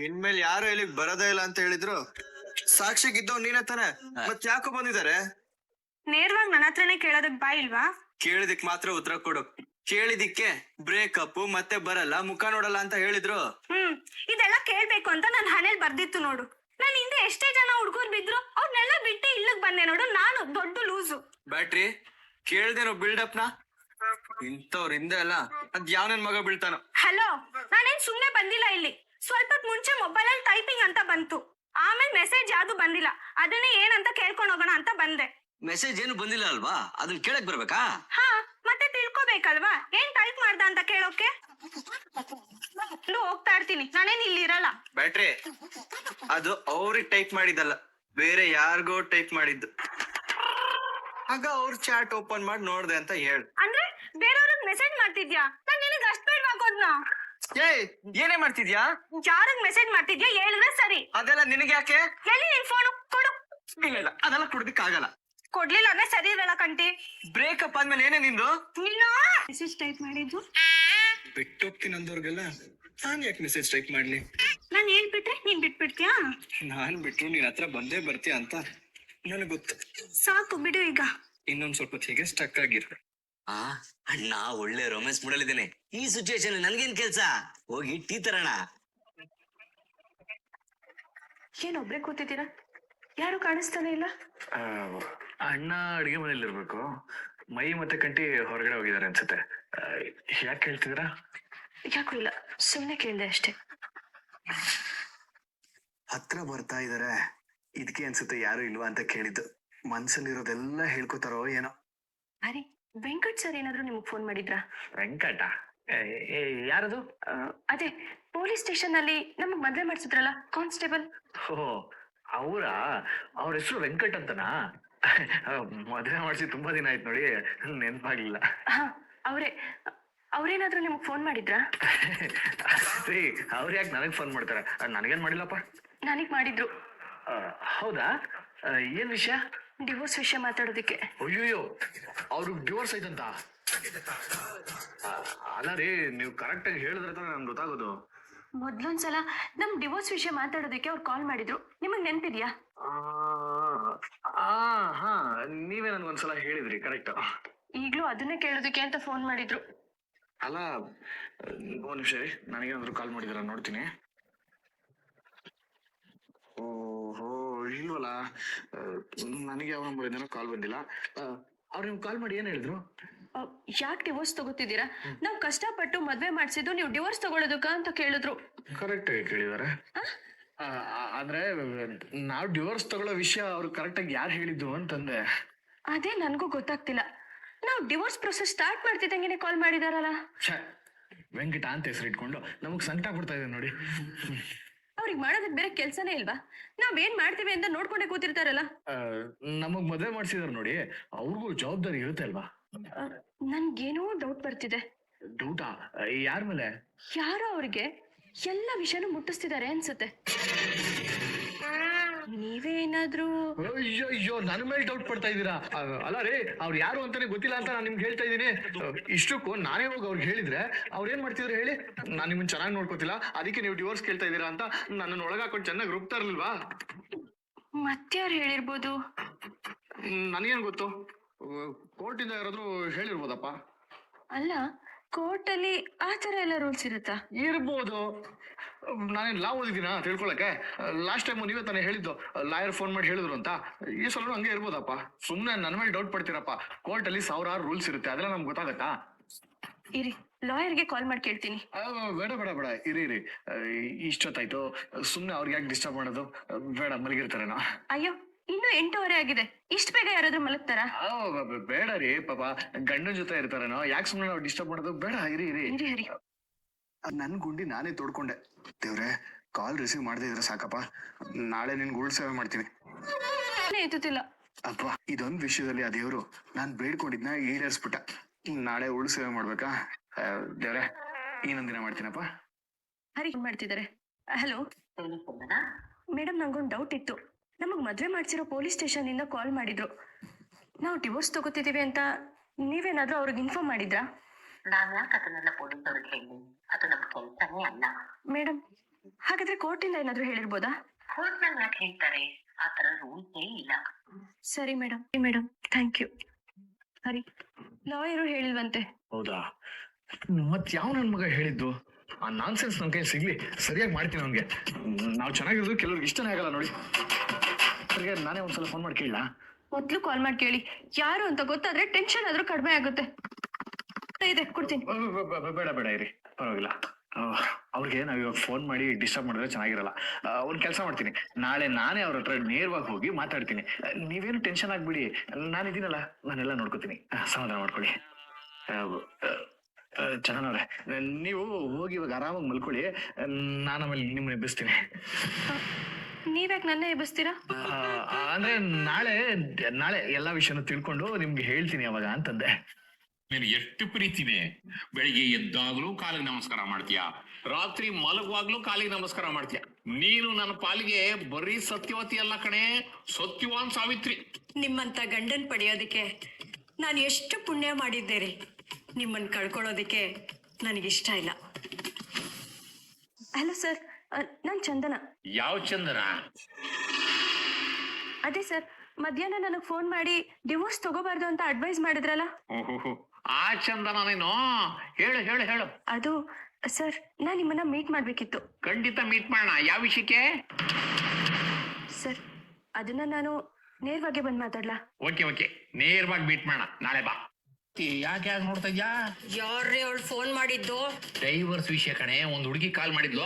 ಇನ್ಮೇಲೆ ಯಾರು ಇಲ್ಲಿಗ್ ಬರೋದೇ ಇಲ್ಲ ಅಂತ ಹೇಳಿದ್ರು. ಸಾಕ್ಷಿಗಿದ್ದವ್ ನೀನೇ ತಾನೆ, ಮತ್ ಯಾಕೋ ಬಂದಿದ್ದಾರೆ? ನೇರವಾಗಿ ನನ್ನ ಹತ್ರನೇ ಕೇಳೋದಕ್ ಬಾ ಇಲ್ವಾ? ಕೇಳಿದಿಕ್ ಮಾತ್ರ ಉತ್ತರ ಕೊಡು. ಕೇಳಿದಿಕ್ಕೆ ಬ್ರೇಕಪ್ ಮತ್ತೆ ಬರಲ್ಲ, ಮುಖ ನೋಡಲ್ಲ ಅಂತ ಹೇಳಿದ್ರು. ಇದೆಲ್ಲ ಕೇಳ್ಬೇಕು ಅಂತ ನನ್ ಹಣೆಲ್ ಬರ್ದಿತ್ತು ನೋಡು. ನಾನ್ ಹಿಂದೆ ಎಷ್ಟೇ ಜನ ಹುಡ್ಗರು ಬಿದ್ರು ಅವ್ರನ್ನೆಲ್ಲ ಬಿಟ್ಟು ಇಲ್ಲಿಗ್ ಬಂದೆ ನೋಡು. ನಾನು ದೊಡ್ಡ ಲೂಸು. ಬ್ಯಾಟ್ರಿ ಕೇಳ್ದೇನೋ ಬಿಲ್ಡಪ್ ನ ಇಂಥವ್ರ ಹಿಂದೆ ಅಲ್ಲ ಅದ್ ಯಾವ ನನ್ ಮಗ ಬೀಳ್ತಾನೋ. ಹಲೋ, ನಾನೇನ್ ಸುಮ್ನೆ ಬಂದಿಲ್ಲ ಇಲ್ಲಿ. ಸ್ವಲ್ಪ ಮುಂಚೆ ಮೊಬೈಲ್ ಅಲ್ಲಿ ಟೈಪಿಂಗ್ ಅಂತ ಬಂತು, ಆಮೇಲೆ ಮೆಸೇಜ್ ಯಾವ್ದು ಬಂದಿಲ್ಲ. ಅದನ್ನೇ ಏನಂತ ಕೇಳ್ಕೊಂಡ್ ಹೋಗೋಣ ಅಂತ ಬಂದೆ. ಮೆಸೇಜ್ ಏನು ಬಂದಿಲ್ಲ ಅಲ್ವಾ? ಅದನ್ನ ಕೇಳಕ್ ಬರ್ಬೇಕಾ? ಹಾ, ಮತ್ತೆ ತಿಳ್ಕೊಬೇಕಲ್ವಾ ಏನ್ ಟೈಪ್ ಮಾಡ್ದ ಅಂತ ಕೇಳೋಕೆ. ಹೋಗ್ತಾ ಇರ್ತೀನಿ, ನಾನೇನ್ ಇಲ್ಲಿ ಇರಲ್ಲ. ಬ್ಯಾಟ್ರಿ ಅದು ಅವ್ರಿಗೆ ಟೈಪ್ ಮಾಡಿದ್ದಲ್ಲ, ಬೇರೆ ಯಾರಿಗೋ ಟೈಪ್ ಮಾಡಿದ್ದು. ಆಗ ಅವ್ರ ಚಾಟ್ ಓಪನ್ ಮಾಡಿ ನೋಡ್ದೆ ಅಂತ ಹೇಳು. ಅಂದ್ರೆ ಬೇರೆಯವ್ರಿಗೆ ಮೆಸೇಜ್ ಮಾಡ್ತಿದ್ಯಾ? ನಾನ್ ನಿನಗೆ ಅಷ್ಟ್ ಬೇಡವಾಗೋದ್ನ? ಏನೇ ಮಾಡ್ತಿದ್ಯಾ? ಯಾರಿಗ್ ಮೆಸೇಜ್ ಮಾಡ್ತಿದ್ಯಾ ಹೇಳಿದ್ರೆ ಸರಿ. ಅದೆಲ್ಲ ನಿನಗೆ ಯಾಕೆ? ಎಲ್ಲಿ ನಿನ್ ಫೋನ್ ಕೊಡು. ಇಲ್ಲ ಅದೆಲ್ಲ ಕೊಡೋದಕ್ಕಾಗಲ್ಲ. ಕೊಡ್ಲಿಲ್ಲ ಅಂದ್ರೆ ಸರಿ ಇರಲ್ಲ ಕಂಟಿ. ಬ್ರೇಕಪ್ ಆದ್ಮೇಲೆ ಏನೇ ನಿಂದು? ಮೆಸೇಜ್ ಟೈಪ್ ಮಾಡಿದ್ದು ಬಿಟ್ಟೋಗ್ತೀನಿ ಅಂದವ್ರಿಗೆಲ್ಲ ನಾನ್ ಯಾಕೆ ಮೆಸೇಜ್ ಟೈಪ್ ಮಾಡ್ಲಿ? ನಾನ್ ಹೇಳ್ಬಿಟ್ರೆ ನೀನ್ ಬಿಟ್ಬಿಡ್ತೀಯಾ? ನಾನ್ ಬಿಟ್ರು ನೀನ್ ಹತ್ರ ಬಂದೇ ಬರ್ತೀಯ ಅಂತ ನನಗ್ ಗೊತ್ತು. ಸಾಕು ಬಿಡು ಈಗ. ಇನ್ನೊಂದ್ ಸ್ವಲ್ಪ ಹೀಗೆ ಸ್ಟಕ್ ಆಗಿರ್. ಅಣ್ಣ ಒಳ್ಳೆ ರೊಮ್ಯಾನ್ಸ್ ಮೂಡಲಿದ್ದೇನೆ. ಈ ಸಿಚುವೇಶನ್ ನನ್ಗೇನ್ ಕೆಲ್ಸ? ಹೋಗಿ ಟೀ ತರೋಣ. ಏನ್ ಒಬ್ರೇ ಕೂತಿದ್ದೀರಾ? ಯಾರು ಕಾಣಿಸ್ತಾನೆ ಇಲ್ಲ. ಅಣ್ಣ ಅಡಿಗೆ ಮನೇಲಿ ಇರ್ಬೇಕು. ಮೈ ಮತ್ತೆ ಕಂಟಿ ಹೊರಗಡೆ ಹೋಗಿದ್ದಾರೆ ಅನ್ಸುತ್ತೆ. ಯಾಕೆ ಕೇಳ್ತಿದ್ದೀರಾ? ಯಾಕೂ ಇಲ್ಲ, ಸುಮ್ನೆ ಕೇಳಿದೆ ಅಷ್ಟೇ. ಹತ್ರ ಬರ್ತಾ ಇದಾರೆ, ಇದಕ್ಕೆ ಅನ್ಸುತ್ತೆ ಯಾರು ಇಲ್ವಾ ಅಂತ ಕೇಳಿದ್ದು. ಮನ್ಸಲ್ಲಿರೋದೆಲ್ಲ ಹೇಳ್ಕೊತಾರೋ ಏನೋ. ಅರೆ, ವೆಂಕಟ್ ಸರ್ ಏನಾದ್ರು ನಿಮ್ಗೆ ಫೋನ್ ಮಾಡಿದ್ರಾ? ವೆಂಕಟ? ಯಾರದು? ಅದೇ ಪೊಲೀಸ್ ಸ್ಟೇಷನ್ ಅಲ್ಲಿ ನಮಗ್ ಮದ್ವೆ ಮಾಡ್ಸಿದ್ರಲ್ಲ, ಕಾನ್ಸ್ಟೇಬಲ್. ಓ ಅವ್ರ ಹೆಸರು ವೆಂಕಟ್ ಅಂತನಾ? ಮದ್ವೆ ಮಾಡಿಸಿ ತುಂಬಾ ದಿನ ಆಯ್ತು ನೋಡಿ, ನೆನ್ಪಾಗ್ಲಿಲ್ಲ. ಹಾ, ಅವ್ರೇನಾದ್ರು ನಿಮ್ಗ್ ಫೋನ್ ಮಾಡಿದ್ರಾ? ರೀ, ಅವ್ರು ಯಾಕೆ ನನಗ್ ಫೋನ್ ಮಾಡ್ತಾರೆ? ನನಗೇನ್ ಮಾಡಿಲ್ಲಪ್ಪ. ನನಗ್ ಮಾಡಿದ್ರು. ಹೌದಾ? ಏನ್ ವಿಷಯ? ಡಿವೋರ್ಸ್ ವಿಷಯ ಮಾತಾಡೋದಕ್ಕೆ. ಅಯ್ಯೋಯ್ಯೋ, ಅವ್ರಿಗೆ ಡಿವೋರ್ಸ್ ಆಯ್ತಂತ? ಅಲ್ಲ ರೀ, ನೀವು ಕರೆಕ್ಟ್ ಆಗಿ ಹೇಳಿದ್ರೆ ತಾನೇ ನಮ್ಗೆ ಗೊತ್ತಾಗೋದು. ಮೊದ್ಲೊಂದ್ಸಲ ನಮ್ ಡಿವೋರ್ಸ್ ವಿಷಯ ಮಾತಾಡೋದಕ್ಕೆ ಅವ್ರು ಕಾಲ್ ಮಾಡಿದ್ರು, ನಿಮಗ್ ನೆನ್ಪಿದ್ಯಾ? ಹಾ, ನೀವೇ ನನ್ಗೊಂದ್ಸಲ ಹೇಳಿದ್ರಿ, ಕರೆಕ್ಟ್. ಈಗ್ಲೂ ಅದನ್ನೇ ಕೇಳೋದಕ್ಕೆ ಅಂತ ಫೋನ್ ಮಾಡಿದ್ರು. ಅಲ್ಲ, ಒಂದ್ ನಿಮಿಷ ರೀ, ನನಗೇನಾದ್ರು ಕಾಲ್ ಮಾಡಿದಾರ ನೋಡ್ತೀನಿ. ಓಹೋ, ಇಲ್ವಲ್ಲ, ನನಗೆ ಯಾವ ನಂಬರ್ ಕಾಲ್ ಬಂದಿಲ್ಲ. ಅವ್ರು ನಿಮ್ಗೆ ಕಾಲ್ ಮಾಡಿ ಏನ್ ಹೇಳಿದ್ರು? ಯಾಕೆ ಡಿವೋರ್ಸ್ ತಗೋತಿದ್ದೀರಾ? ನಾವ್ ಕಷ್ಟಪಟ್ಟು ಮದ್ವೆ ಮಾಡ್ಸಿದ್ದು ನೀವು ಡಿವೋರ್ಸ್ ತಗೊಳ್ಳೋದಕ್ಕ ಅಂತ ಕೇಳಿದ್ರು. ಕರೆಕ್ಟ್ ಆಗಿ ಕೇಳಿದಾರೆ. ಆದ್ರೆ ನಾವ್ ಡಿವೋರ್ಸ್ ತಗೊಳ್ಳೋ ವಿಷಯ ಅವ್ರು ಕರೆಕ್ಟ್ ಆಗಿ ಯಾರು ಹೇಳಿದ್ದು ಅಂತಂದೆ. ಅದೇ ನನ್ಗೂ ಗೊತ್ತಾಗ್ತಿಲ್ಲ. ನಾವು ಡಿವೋರ್ಸ್ ಪ್ರೊಸೆಸ್ ಸ್ಟಾರ್ಟ್ ಮಾಡ್ತಿದ್ದಂಗೆನೆ ಕಾಲ್ ಮಾಡಿದಾರಲ್ಲ. ವೆಂಕಟ ಅಂತ ಹೆಸರು ಇಟ್ಕೊಂಡು ನಮಗ್ ಸಂಕಟ ಬಿಡ್ತಾ ಇದೆ ನೋಡಿ. ಅವ್ರಿಗೆ ಮಾಡೋದಕ್ ಬೇರೆ ಕೆಲ್ಸನೇ ಇಲ್ವಾ? ನಾವೇನ್ ಮಾಡ್ತೀವಿ ಅಂತ ನೋಡ್ಕೊಂಡೆ ಕೂತಿರ್ತಾರಲ್ಲ. ನಮಗ್ ಮದ್ವೆ ಮಾಡ್ಸಿದಾರ ನೋಡಿ, ಅವ್ರಿಗೂ ಜವಾಬ್ದಾರಿ ಇರುತ್ತೆ ಅಲ್ವಾ? ನನ್ಗೇನೋ ಡೌಟ್ ಬರ್ತಿದೆ. ಡೌಟಾ? ಯಾರ ಮೇಲೆ? ಯಾರೋ ಅವ್ರಿಗೆ ಎಲ್ಲ ವಿಷಯನೂ ಮುಟ್ಟಿಸ್ತಿದ್ದಾರೆ ಅನ್ಸುತ್ತೆ. ನೀವೇ ಏನಾದ್ರೂ? ಅಯ್ಯೋ, ನನ್ನ ಮೇಲೆ ಡೌಟ್ ಪಡ್ತಾ ಇದ್ದೀರಾ? ಅಲ್ಲ ರೀ, ಅವ್ರು ಯಾರು ಅಂತಾನೆ ಗೊತ್ತಿಲ್ಲ ಅಂತ ನಾನು ನಿಮ್ಗೆ ಹೇಳ್ತಾ ಇದ್ದೀನಿ. ಇಷ್ಟಕ್ಕೂ ನಾನೇ ಹೋಗಿ ಅವ್ರಿಗೆ ಹೇಳಿದ್ರೆ ಅವ್ರು ಏನ್ ಮಾಡ್ತಿದ್ರು ಹೇಳಿ? ನಾನು ನಿಮ್ಮನ್ನ ಚೆನ್ನಾಗಿ ನೋಡ್ಕೋತಿಲ್ಲ, ಅದಕ್ಕೆ ನೀವು ಡಿವೋರ್ಸ್ ಕೇಳ್ತಾ ಇದ್ದೀರಾ ಅಂತ ನನ್ನನ್ನು ಒಳಗಾಕೊಂಡು ಚೆನ್ನಾಗಿ ರುಬ್ತಾ ಇರ್ಲಿಲ್ವಾ? ಮತ್ಯಾರು ಹೇಳಿರ್ಬೋದು? ನನಗೇನು ಗೊತ್ತು, ಕೋರ್ಟಿಂದ ಯಾರಾದ್ರೂ ಹೇಳಿರ್ಬೋದಪ್ಪ. ಅಲ್ಲ, ಕೋರ್ಟ್ ಅಲ್ಲಿ ಆತರ ಎಲ್ಲ ರೂಲ್ಸ್ ಇರುತ್ತಾ? ಇರ್ಬೋದು, ನಾನೇನ್ ಲಾ ಓದಿದ್ದೀನ ತಿಳ್ಕೊಳಕ್ಕೆ? ಲಾಸ್ಟ್ ಟೈಮ್ ನೀವೇ ತಾನೇ ಹೇಳಿದ್ದು ಲಾಯರ್ ಫೋನ್ ಮಾಡಿ ಹೇಳಿದ್ರು ಅಂತ. ಈ ಸಲ ಹಂಗೆ ಇರ್ಬೋದಪ್ಪ. ಸುಮ್ನೆ ನನ್ನ ಮೇಲೆ ಡೌಟ್ ಪಡ್ತೀರಪ್ಪ. ಕೋರ್ಟ್ ಅಲ್ಲಿ ಸಾವಿರಾರು ರೂಲ್ಸ್ ಇರುತ್ತೆ, ಅದೆಲ್ಲ ನಮ್ಗೆ ಗೊತ್ತಾಗತ್ತಾ? ಇರಿ, ಲಾಯರ್ಗೆ ಕಾಲ್ ಮಾಡಿ ಕೇಳ್ತೀನಿ. ಬೇಡ ಬೇಡ ಬೇಡ, ಇರಿ, ಇಷ್ಟೊತ್ತಾಯ್ತು, ಸುಮ್ನೆ ಅವ್ರಿಗೆ ಯಾಕೆ ಡಿಸ್ಟರ್ಬ್ ಮಾಡೋದು? ಬೇಡ, ಮಲಗಿರ್ತಾರೇನೋ. ಅಯ್ಯೋ, ಇನ್ನು 8:30 ಆಗಿದೆ, ಇಷ್ಟ ಬೇಗ ಯಾರಾದ್ರೂ ಮಲಗ್ತಾರ? ಬೇಡ ರೀ, ಪಾಪ ಗಂಡನ ಜೊತೆ ಇರ್ತಾರೇನೋ, ಯಾಕೆ ಸುಮ್ನೆ ನಾವು ಡಿಸ್ಟರ್ಬ್ ಮಾಡೋದು? ಬೇಡ, ಇರಿ. ಹರಿ, ನನ್ ಗುಂಡಿ ನಾನೇ ತೋಡ್ಕೊಂಡೆ. ದೇವ್ರೆ, ಕಾಲ್ ರಿಸೀವ್ ಮಾಡದೇ ಇದ್ರೆ ಸಾಕಪ್ಪ. ನಾಳೆ ನಿನ್ಗೆ ಉಳ್ ಸೇವೆ ಮಾಡ್ತೀನಿ. ಎತ್ತುತ್ತಿಲ್ಲ ಅಪ್ಪ, ಇದೊಂದ್ ವಿಷಯದಲ್ಲಿ ಆ ದೇವ್ರು ನಾನ್ ಬೇಡ್ಕೊಂಡಿದ್ನ ಈಡೇರಿಸ್ಬಿಟ್ಟ. ನಾಳೆ ಉಳ್ ಸೇವೆ ಮಾಡ್ಬೇಕಾ? ದೇವ್ರೆ, ಇನ್ನೊಂದಿನ ಮಾಡ್ತೀನಪ್ಪ. ಹರಿ ಮಾಡ್ತಿದ್ದಾರೆ. ಹಲೋ ಮೇಡಮ್, ನಂಗೊಂದು ಡೌಟ್ ಇತ್ತು. ನಮಗ್ ಮದ್ವೆ ಮಾಡ್ಸಿರೋ ಪೊಲೀಸ್ ಸ್ಟೇಷನ್ ಇಂದ ಕಾಲ್ ಮಾಡಿದ್ರು. ನಾವು ಡಿವೋರ್ಸ್ ತಗೋತಿದೀವಿ ಅಂತ ನೀವೇನಾದ್ರೂ ಅವ್ರಿಗೆ ಇನ್ಫಾರ್ಮ್ ಮಾಡಿದ್ರಾ? ನಾನ್ ಯಾಕೆ ಅದನ್ನೆಲ್ಲ ಪೊಲೀಸ್ ಅವ್ರಿಗೆ ಹೇಳಿ? ಅದು ನಮ್ ಕೆಲಸನೇ ಅಲ್ಲ. ಮೇಡಮ್, ಹಾಗಾದ್ರೆ ಕೋರ್ಟಿಂದ ಏನಾದ್ರೂ ಹೇಳಿರ್ಬೋದಾ? ಕೋರ್ಟ್ನಾಗ ಯಾಕೆ ಹೇಳ್ತಾರೆ? ಆ ತರ ರೂಲ್ಸ್ ಇಲ್ಲ. ಸರಿ ಮೇಡಮ್ ಥ್ಯಾಂಕ್ ಯು. ಸರಿ, ಲಾಯರು ಹೇಳಿಲ್ವಂತೆ. ಹೌದಾ? ಮತ್ ಯಾವ ನನ್ ಮಗ ಹೇಳಿದ್ದು? ಆ ನಾನ್ಸೆನ್ಸ್ ನನ್ ಕೈ ಸಿಗ್ಲಿ, ಸರಿಯಾಗಿ ಮಾಡ್ತೀನಿ ಅವ್ನಿಗೆ. ನಾವು ಚೆನ್ನಾಗಿರೋದು ಕೆಲವ್ರಿಗೆ ಇಷ್ಟನೇ ಆಗಲ್ಲ ನೋಡಿ. ಸರಿಗೆ ನಾನೇ ಒಂದ್ಸಲ ಫೋನ್ ಮಾಡಿ ಕೇಳಲ್ಲ? ಮೊದ್ಲು ಕಾಲ್ ಮಾಡಿ ಕೇಳಿ, ಯಾರು ಅಂತ ಗೊತ್ತಾದ್ರೆ ಟೆನ್ಷನ್ ಆದ್ರೂ ಕಡಿಮೆ ಆಗುತ್ತೆ. ಇದೆ ಕೊಡ್ತೀನಿ. ಬೇಡ ಇರಿ, ಪರವಾಗಿಲ್ಲ. ಅವ್ರಿಗೆ ನಾವ್ ಇವಾಗ ಫೋನ್ ಮಾಡಿ ಡಿಸ್ಟರ್ಬ್ ಮಾಡಿದ್ರೆ ಚೆನ್ನಾಗಿರಲ್ಲ. ಒಂದ್ ಕೆಲಸ ಮಾಡ್ತೀನಿ, ನಾಳೆ ನಾನೇ ಅವ್ರ ಹತ್ರ ನೇರವಾಗಿ ಹೋಗಿ ಮಾತಾಡ್ತೀನಿ. ನೀವೇನು ಟೆನ್ಷನ್ ಆಗ್ಬಿಡಿ, ನಾನಿದ್ದೀನಲ್ಲ, ನಾನೆಲ್ಲ ನೋಡ್ಕೋತೀನಿ. ಸಮಾಧಾನ ಮಾಡ್ಕೊಳ್ಳಿ. ಚೆನ್ನಾನವ್ರೆ, ನೀವು ಹೋಗಿ ಇವಾಗ ಆರಾಮಾಗಿ ಮಲ್ಕೊಳ್ಳಿ. ನಾನು ಆಮೇಲೆ ನಿಮ್ಮನ್ನ ಎಬ್ಬಿಸ್ತೀನಿ. ನೀವ್ಯಾಕೆ ನನ್ನ ಎಬ್ಬಿಸ್ತೀರಾ? ಅಂದ್ರೆ ನಾಳೆ ಎಲ್ಲಾ ವಿಷಯನೂ ತಿಳ್ಕೊಂಡು ನಿಮ್ಗೆ ಹೇಳ್ತೀನಿ ಅವಾಗ ಅಂತಂದೆ. ನೀನು ಎಷ್ಟು ಪ್ರೀತಿದೆ. ಬೆಳಿಗ್ಗೆ ಎದ್ದಾಗ್ಲೂ ಕಾಲಿಗೆ ನಮಸ್ಕಾರ ಮಾಡ್ತೀಯ, ರಾತ್ರಿ ಮಲಗುವಾಗ್ಲೂ ಕಾಲಿಗೆ ನಮಸ್ಕಾರ ಮಾಡ್ತೀಯ. ನೀನು ನನ್ನ ಪಾಲಿಗೆ ಬರೀ ಸತ್ಯವತಿ ಅಲ್ಲ ಕಣೆ, ಸತ್ಯವಾನ್ ಸಾವಿತ್ರಿ. ನಿಮ್ಮಂತ ಗಂಡನ್ ಪಡೆಯೋದಕ್ಕೆ ನಾನು ಎಷ್ಟು ಪುಣ್ಯ ಮಾಡಿದ್ದೇನೆ. ನಿಮ್ಮನ್ನ ಕಳ್ಕೊಳ್ಳೋದಕ್ಕೆ ನನಗಿಷ್ಟ ಇಲ್ಲ. ಹಲೋ ಸರ್, ನಾನ್ ಚಂದನ. ಯಾವ ಚಂದನ? ಅದೇ ಸರ್, ಮಧ್ಯಾಹ್ನ ನನಗೆ ಫೋನ್ ಮಾಡಿ ಡಿವೋರ್ಸ್ ತಗೋಬಾರ್ದು ಅಂತ ಅಡ್ವೈಸ್ ಮಾಡಿದ್ರಲ್ಲ. ಓಹೋ, ಆ ಚಂದನ ನೀನು? ಹೇಳು. ಅದು ಸರ್, ನಾನ್ ನಿಮ್ಮನ್ನ ಮೀಟ್ ಮಾಡ್ಬೇಕಿತ್ತು. ಖಂಡಿತ ಮೀಟ್ ಮಾಡೋಣ. ಯಾವ ವಿಷಯಕ್ಕೆ? ಸರ್, ಅದನ್ನ ನಾನು ನೇರವಾಗಿ ಬಂದ್ ಮಾತಾಡ್ಲಾ? ಓಕೆ, ನೇರವಾಗಿ ಮೀಟ್ ಮಾಡೋಣ. ನಾಳೆ ಬಾ. ಯಾಕೆ ನೋಡ್ತಾ ಇದ್ಯಾ? ಯಾರೇ ಅವಳು ಫೋನ್ ಮಾಡಿದ್ದು? ಡೈವರ್ಸ್ ವಿಷಯ ಕಣೆ. ಒಂದ್ ಹುಡುಗಿ ಕಾಲ್ ಮಾಡಿದ್ಲು.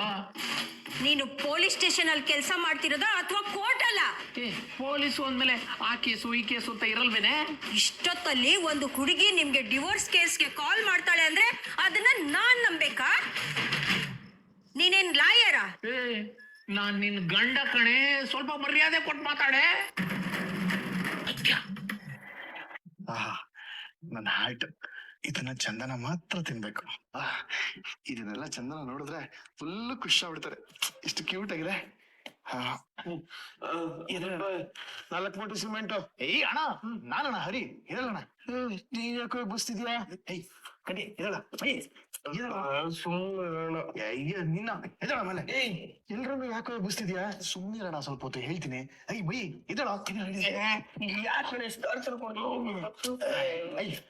ನೀನು ಪೊಲೀಸ್ ಸ್ಟೇಷನ್ ಅಲ್ಲಿ ಕೆಲಸ ಮಾಡ್ತಿರೋದ ಅಥವಾ ಕೋರ್ಟ್ ಅಲ್ಲ? ಪೊಲೀಸು ಅಂದ್ಮೇಲೆ ಆ ಕೇಸು ಈ ಕೇಸು ಅಂತ ಇರಲ್ವೇನೆ? ಇಷ್ಟೊತ್ತಲ್ಲಿ ಒಂದು ಹುಡುಗಿ ನಿಮ್ಗೆ ಡಿವೋರ್ಸ್ ಕೇಸ್ಗೆ ಕಾಲ್ ಮಾಡ್ತಾಳೆ ಅಂದ್ರೆ ಅದನ್ನ ನಾನ್ ನಂಬೇಕಾ? ನೀನೇನ್ ಲಾಯರಾ? ನಾನ್ ನಿನ್ ಗಂಡ ಕಣೆ, ಸ್ವಲ್ಪ ಮರ್ಯಾದೆ ಕೊಟ್ಟು ಮಾತಾಡೆ. ನನ್ನ ಹಾರ್ಟ್ ಇದನ್ನ ಚಂದನ ಮಾತ್ರ ತಿನ್ಬೇಕು. ಇದನ್ನೆಲ್ಲ ಚಂದನ ನೋಡಿದ್ರೆ ಫುಲ್ ಖುಷಿ ಆಗ್ಬಿಡ್ತಾರೆ. ಎಷ್ಟು ಕ್ಯೂಟ್ ಆಗಿದೆ. 4 ಮೂಟೆ ಸಿಮೆಂಟ್. ಏಯ್ ಅಣ್ಣ, ನಾನಣ್ಣ ಹರಿ, ಇದಲ್ಲಣ್ಣ. ನೀನ್ ಯಾಕೋ ಬಸ್ತಿದ್ಯಾ? ಏಯ್ ಕಡಿ ಇದಲ್ಲ ನಿನ್ನ ಇದಳ ಮೇಲೆ. ಎಲ್ರನ್ನು ಯಾಕೋ ಬಸ್ತಿದ್ಯಾ? ಸುಮ್ಮನಿರಣ್ಣ, ಸ್ವಲ್ಪ ಹೊತ್ತು ಹೇಳ್ತೀನಿ. ಐ ಬೈ ಇದಳ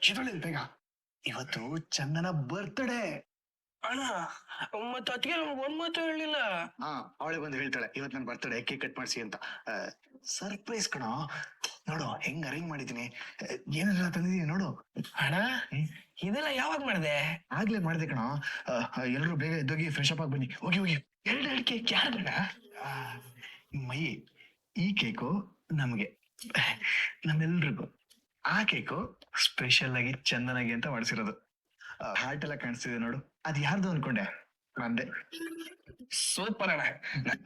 ಚಿದೊಳ್ಳಿ ಬೇಗ. ಇವತ್ತು ಚಂದನ ಬರ್ತ್ಡೇ ಅಣ್ಣ. ಮತ್ತೆ ಅದಕ್ಕೆ ಒಂದ್ ಮಾತು ಹೇಳಿಲ್ಲ. ಅವಳೆ ಬಂದು ಹೇಳ್ತಾಳೆ ಇವತ್ ನನ್ ಬರ್ತಡೆ, ಕೇಕ್ ಕಟ್ ಮಾಡ್ಸಿ ಅಂತ. ಸರ್ಪ್ರೈಸ್ ಕಣ. ನೋಡು ಹೆಂಗ್ ಅರೇಂಜ್ ಮಾಡಿದೀನಿ, ಏನೆಲ್ಲ ತಂದಿದೀನಿ ನೋಡು. ಅಣ್ಣ, ಇದೆಲ್ಲ ಯಾವಾಗ ಮಾಡಿದೆ? ಆಗ್ಲೇ ಮಾಡಿದೆ ಕಣ. ಎಲ್ರು ಬೇಗ ಎದ್ದೋಗಿ ಫ್ರೆಶ್ ಅಪ್ ಆಗಿ ಬನ್ನಿ. ಹೋಗಿ 2 ಕೇಕ್ ಯಾರು ಬೇಡ? ಮೈ, ಈ ಕೇಕು ನಮ್ಗೆ, ನಮ್ಮೆಲ್ರಿಗೂ. ಆ ಕೇಕು ಸ್ಪೆಷಲ್ ಆಗಿ ಚಂದನಾಗಿ ಅಂತ ಮಾಡಿಸಿರೋದು. ಹಾರ್ಟ್ ಎಲ್ಲ ಕಾಣಿಸ್ತಿದೆ ನೋಡು. ಅದ್ ಯಾರ್ದು ಅನ್ಕೊಂಡೆ? ನಂದೆ. ಸೂಪರ್ ಅಣ್ಣ.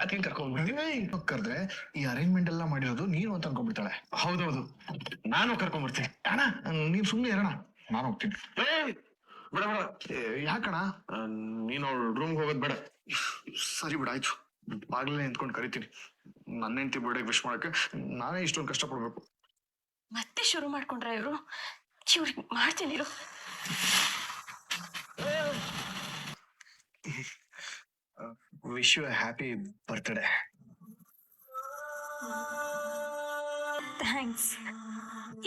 ಅದಕ್ಕೆ ಕರ್ಕೊಂಡ್ಬಿಡ್ತೀನಿ. ಕರೆದ್ರೆ ಈ ಅರೇಂಜ್ಮೆಂಟ್ ಎಲ್ಲ ಮಾಡಿರೋದು ನೀನು ಅಂತ ಅನ್ಕೊಂಡ್ಬಿಡ್ತಾಳೆ. ಹೌದೌದು, ನಾನು ಕರ್ಕೊಂಡ್ಬರ್ತೀನಿ. ಅಣ್ಣ ನೀನ್ ಸುಮ್ನೆ ಇರೋಣ, ನಾನು ಹೋಗ್ತೀನಿ. ಬೇಡ ಯಾಕಣ? ನೀನ್ ಅವ್ಳ ರೂಮ್ಗೆ ಹೋಗೋದ್ ಬೇಡ. ಸರಿ ಬಿಡ, ಆಯ್ತು. ಬಾಗ್ಲೇ ನಿಂತ್ಕೊಂಡು ಕರಿತೀನಿ. ನನ್ನ ಹೆಂಡತಿ ಬರ್ಡೇ ವಿಶ್ ಮಾಡಕ್ಕೆ ನಾನೇ ಇಷ್ಟೊಂದು ಕಷ್ಟ ಪಡ್ಬೇಕು. ಮತ್ತೆ ಶುರು ಮಾಡ್ಕೊಂಡ್ರ ಇವ್ರು? ಇವ್ರಿಗೆ ಮಾಡ್ತೀನಿ. Wish you happy birthday. Thanks.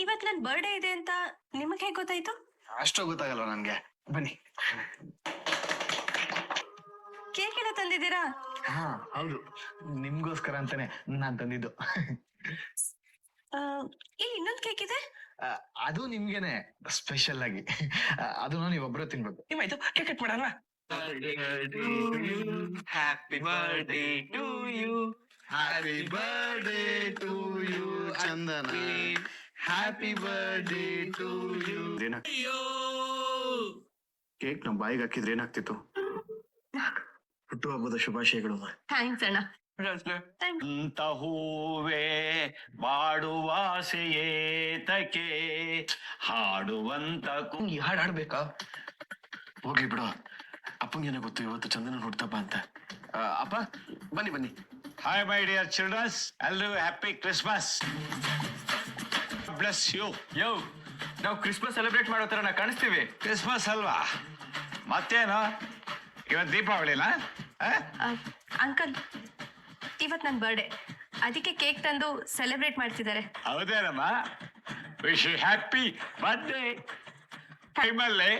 ಇವತ್ ನನ್ ಬರ್ಡೇ ಇದೆ ಅಂತ ನಿಮಗ್ ಹೇಗ್ ಗೊತ್ತಾಯ್ತು? ಅಷ್ಟೋ ಗೊತ್ತಾಗಲ್ವ ನನ್ಗೆ. ಬನ್ನಿ. ಕೇಕ್ ಎಲ್ಲ ತಂದಿದ್ದೀರಾ? ಹೌದು, ನಿಮ್ಗೋಸ್ಕರ ಅಂತಾನೆ ನಾನ್ ತಂದಿದ್ದು. ಇಲ್ಲಿ ಇನ್ನೊಂದ್ ಕೇಕ್ ಇದೆ. ಅದು ನಿಮ್ಗೆನೆ ಸ್ಪೆಷಲ್ ಆಗಿ. ಅದನ್ನ ನೀವೊಬ್ರು ತಿನ್ಬೇಕು. ನಿಮ್ಮಾಯ್ತು, ಕೇಕ್ ಕಟ್ ಮಾಡೋಣ. Happy birthday to you. Happy birthday to you Chandana. Happy birthday to you. Cake ನಮ್ ಬಾಯಿಗೆ ಹಾಕಿದ್ರೆ ಏನಾಗ್ತಿತ್ತು? ಹುಟ್ಟುಹಬ್ಬದ ಶುಭಾಶಯಗಳು. ಥ್ಯಾಂಕ್ಸ್ ಅಣ್ಣ. ಅಂತ ಹೂವೇ ಬಾಡುವಾಸೆಯೇತಕ್ಕೆ ಹಾಡುವಂತ ಈ ಹಾಡು ಹಾಡ್ಬೇಕಾ? ಹೋಗ್ಲಿ ಬಿಡು, ಅಪ್ಪಂಗೇನೆ ಗೊತ್ತು ಇವತ್ತು ಚಂದನ ಹುಟ್ಟುಹಬ್ಬ ಅಂತ. ಅಪ್ಪ ಬನ್ನಿ. ಹಾಯ್ ಮೈ ಡಿಯರ್ ಚಿಲ್ಡ್ರನ್ಸ್, ಎಲ್ಲರೂ ಹ್ಯಾಪಿ ಕ್ರಿಸ್ಮಸ್. Bless you. ನಾವು ಕ್ರಿಸ್ಮಸ್ ಸೆಲೆಬ್ರೇಟ್ ಮಾಡೋ ತರ ಕಾಣಿಸ್ತೀವಿ. ಕ್ರಿಸ್ಮಸ್ ಅಲ್ವಾ? ಮತ್ತೇನು ಇವತ್ತು ದೀಪಾವಳಿನಾ? ಅಂಕಲ್ ಇವತ್ತು ನನ್ನ ಬರ್ಡೇ, ಅದಕ್ಕೆ ಕೇಕ್ ತಂದು ಸೆಲೆಬ್ರೇಟ್ ಮಾಡ್ತಿದ್ದಾರೆ. ಹೌದೇನಮ್ಮ, ವಿಶ್ ಹ್ಯಾಪಿ ಬರ್ತ್ಡೇ. ಟೈಮಲ್ಲೇ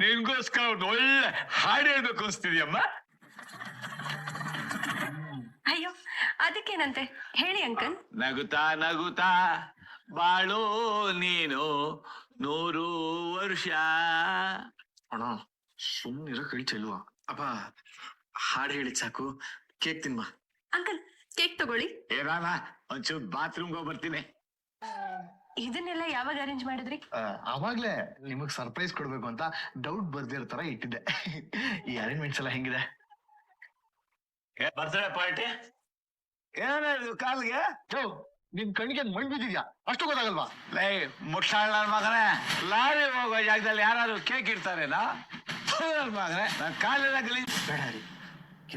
ನಿನ್ಗೋಸ್ಕರ ಒಂದು ಒಳ್ಳೆ ಹಾಡು ಹೇಳ್ಬೇಕು ಅನ್ಸ್ತಿದ್ಯಮ್ಮ. ಅಯ್ಯೋ ಅದಕ್ಕೇನಂತೆ, ಹೇಳಿ ಅಂಕಲ್. ನಗುತ್ತಾ ನಗುತ್ತಾ ಬಾಳೋ ನೀನು 100 ವರ್ಷ. ಅಣ್ಣ ಸುಮ್ಮನಿರೋ ಕಳಿಚಲ್ವಾ ಅಪ್ಪ, ಹಾಡು ಹೇಳಿದ್ ಸಾಕು, ಕೇಕ್ ತಿನ್ಬಾ. ಅಂಕಲ್ ಕೇಕ್ ತಗೊಳ್ಳಿ. ಏನಾನ ಒಂಚೂರು ಬಾತ್ರೂಮ್ಗೆ ಹೋಗಿ ಬರ್ತೀನಿ. ಇದನ್ನೆಲ್ಲ ಯಾವಾಗ ಅರೇಂಜ್ ಮಾಡಿದ್ರಿ? ಅವಾಗ್ಲೇ ನಿಮಗ್ ಸರ್ಪ್ರೈಸ್ ಕೊಡ್ಬೇಕು ಅಂತ ಡೌಟ್ ಬರ್ದಿರೋ ತರ ಇಟ್ಟಿದ್ದೆ. ಈ ಅರೇಂಜ್ಮೆಂಟ್ಸ್ ಎಲ್ಲ ಹೆಂಗಿದೆ? ಬರ್ತ್ಡೇ ಪಾರ್ಟಿ ಏನಿದು ಕಾಲ್ಗೆ? ನಿನ್ ಕಣ್ಣಿಗೆ ಮಣ್ಣು ಬಿದ್ದಿದ್ಯಾ, ಅಷ್ಟು ಗೊತ್ತಾಗಲ್ವಾ? ಲೈ ಮುಟ್ಟಾಳ ನನ್ ಮಗನೇ, ಲಾರಿ ಹೋಗೋ ಜಾಗದಲ್ಲಿ ಯಾರಾದ್ರು ಕೇಕ್ ಇಡ್ತಾರೇನಾ? ನನ್ ಮಗನೇ, ನನ್ ಕಾಲೆಲ್ಲ ಗಲೀಜ್. ಬೇಡ ರೀ,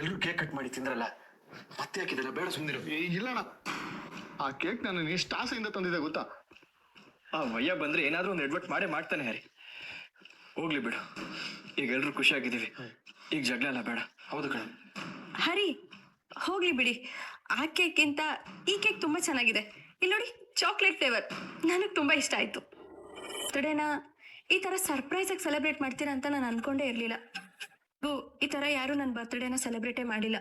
ಎಲ್ರು ಕೇಕ್ ಕಟ್ ಮಾಡಿ ತಿಂದ್ರಲ್ಲ, ಮತ್ತೆ ಹಾಕಿದಲ್ಲ, ಬೇಡ ಸುಮ್ಮನಿರು. ಇಲ್ಲಣ್ಣ, ಆ ಕೇಕ್ ನಾನು ಎಷ್ಟು ಆಸೆಯಿಂದ ತಂದಿದ್ದೆ ಗೊತ್ತಾ? ಆ ವಯ್ಯ ಬಂದ್ರೆ ಏನಾದ್ರೂ ಒಂದು ಎಡ್ವರ್ಟ್ ಮಾಡೇ ಮಾಡ್ತಾನೆ ಹರಿ. ಹೋಗ್ಲಿ ಬಿಡು, ಈಗ ಎಲ್ರು ಖುಷಿಯಾಗಿದ್ದೀವಿ, ಈಗ ಜಗಳ ಎಲ್ಲ ಬೇಡ. ಹೌದು ಕಣ. ಹರಿ ಹೋಗ್ಲಿ ಬಿಡಿ, ಆ ಕೇಕ್ಗಿಂತ ಈ ಕೇಕ್ ತುಂಬಾ ಚೆನ್ನಾಗಿದೆ. ಇಲ್ಲಿ ನೋಡಿ, ಚಾಕ್ಲೇಟ್ ಫ್ಲೇವರ್ ನನಗೆ ತುಂಬಾ ಇಷ್ಟ ಆಯ್ತು. ಬರ್ತ್ಡೇನ ಈ ತರ ಸರ್ಪ್ರೈಸ್ ಆಗಿ ಸೆಲೆಬ್ರೇಟ್ ಮಾಡ್ತೀರಾ ಅಂತ ನಾನು ಅನ್ಕೊಂಡೇ ಇರ್ಲಿಲ್ಲ. ಈ ತರ ಯಾರು ನನ್ನ ಬರ್ತ್ಡೇನ ಸೆಲೆಬ್ರೇಟೇ ಮಾಡಿಲ್ಲ.